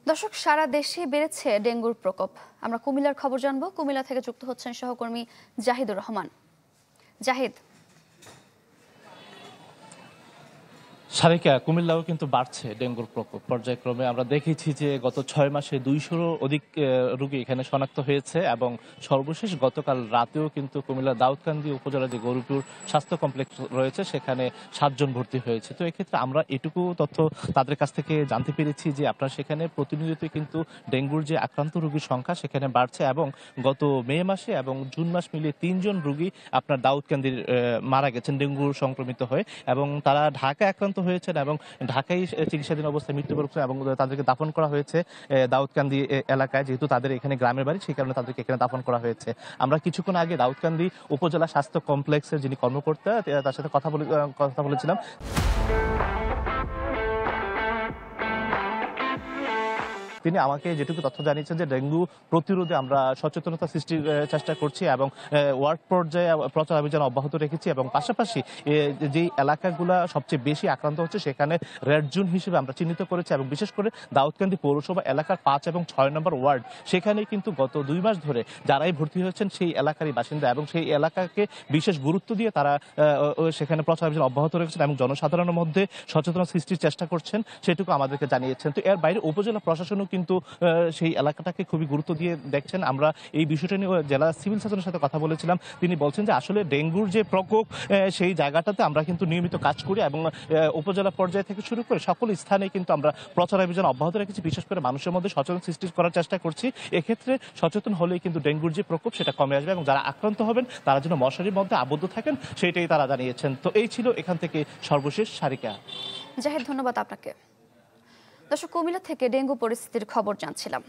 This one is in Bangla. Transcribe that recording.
দর্শক, সারা দেশে বেড়েছে ডেঙ্গুর প্রকোপ। আমরা কুমিল্লার খবর জানবো। কুমিল্লা থেকে যুক্ত হচ্ছেন সহকর্মী জাহিদুর রহমান। জাহিদ। সারিকা, কুমিল্লাও কিন্তু বাড়ছে ডেঙ্গুর প্রকোপ পর্যায়ক্রমে। আমরা দেখেছি যে গত 6 মাসে 200-র অধিক রোগী এখানে শনাক্ত হয়েছে এবং সর্বশেষ গতকাল রাতেও কিন্তু কুমিল্লার দাউদকান্দি উপজেলা যে গরুপুর স্বাস্থ্য কমপ্লেক্স রয়েছে সেখানে 7 জন ভর্তি হয়েছে। তো এক্ষেত্রে আমরা এটুকু তথ্য তাদের কাছ থেকে জানতে পেরেছি যে আপনার সেখানে প্রতিনিয়ত কিন্তু ডেঙ্গুর যে আক্রান্ত রোগীর সংখ্যা সেখানে বাড়ছে এবং গত মে মাসে এবং জুন মাস মিলিয়ে 3 জন রোগী আপনার দাউদকান্দির মারা গেছেন ডেঙ্গু সংক্রমিত হয়ে, এবং তারা ঢাকায় আক্রান্ত হয়েছেন এবং ঢাকায় চিকিৎসাধীন অবস্থায় মৃত্যুবরণ করেছেন এবং তাদেরকে দাফন করা হয়েছে দাউদকান্দি এলাকায়। যেহেতু তাদের এখানে গ্রামের বাড়ি, সেই কারণে তাদেরকে এখানে দাফন করা হয়েছে। আমরা কিছুক্ষণ আগে দাউদকান্দি উপজেলা স্বাস্থ্য কমপ্লেক্সের যিনি কর্মকর্তা তার সাথে কথা বলেছিলাম। তিনি আমাকে যেটুকু তথ্য জানিয়েছেন যে ডেঙ্গু প্রতিরোধে আমরা সচেতনতা সৃষ্টির চেষ্টা করছি এবং ওয়ার্ড পর্যায়ে প্রচার অভিযান অব্যাহত রেখেছি এবং পাশাপাশি যে এলাকাগুলো সবচেয়ে বেশি আক্রান্ত হচ্ছে সেখানে রেড জোন হিসেবে আমরা চিহ্নিত করেছি এবং বিশেষ করে দাউদকান্দি পৌরসভা এলাকার 5 এবং 6 নম্বর ওয়ার্ড, সেখানে কিন্তু গত 2 মাস ধরে যারাই ভর্তি হয়েছেন সেই এলাকারই বাসিন্দা এবং সেই এলাকাকে বিশেষ গুরুত্ব দিয়ে তারা সেখানে প্রচার অভিযান অব্যাহত রেখেছেন এবং জনসাধারণের মধ্যে সচেতনতা সৃষ্টির চেষ্টা করছেন, সেটুকু আমাদেরকে জানিয়েছেন। তো এর বাইরে উপজেলা প্রশাসনও কিন্তু সেই এলাকাটাকে খুবই গুরুত্ব দিয়ে দেখছেন। আমরা এই বিষয়টা নিয়ে জেলা সিভিল সার্জনের সাথে কথা বলেছিলাম। তিনি বলছেন যে আসলে ডেঙ্গুর যে প্রকোপ সেই জায়গাটাতে আমরা কিন্তু নিয়মিত কাজ করি এবং উপজেলা পর্যায় থেকে শুরু করে সকল স্থানে কিন্তু আমরা প্রচার অভিযান অব্যাহত রেখেছি। বিশেষ করে মানুষের মধ্যে সচেতন সৃষ্টি করার চেষ্টা করছি। এক্ষেত্রে সচেতন হলেই কিন্তু ডেঙ্গুর যে প্রকোপ সেটা কমে আসবে এবং যারা আক্রান্ত হবেন তারা যেন মশারির মধ্যে আবদ্ধ থাকেন সেইটাই তারা জানিয়েছেন। তো এই ছিল এখান থেকে সর্বশেষ। সারিকা। জাহিদ, ধন্যবাদ আপনাকে। দর্শক, কুমিল্লা থেকে ডেঙ্গু পরিস্থিতির খবর জানছিলাম।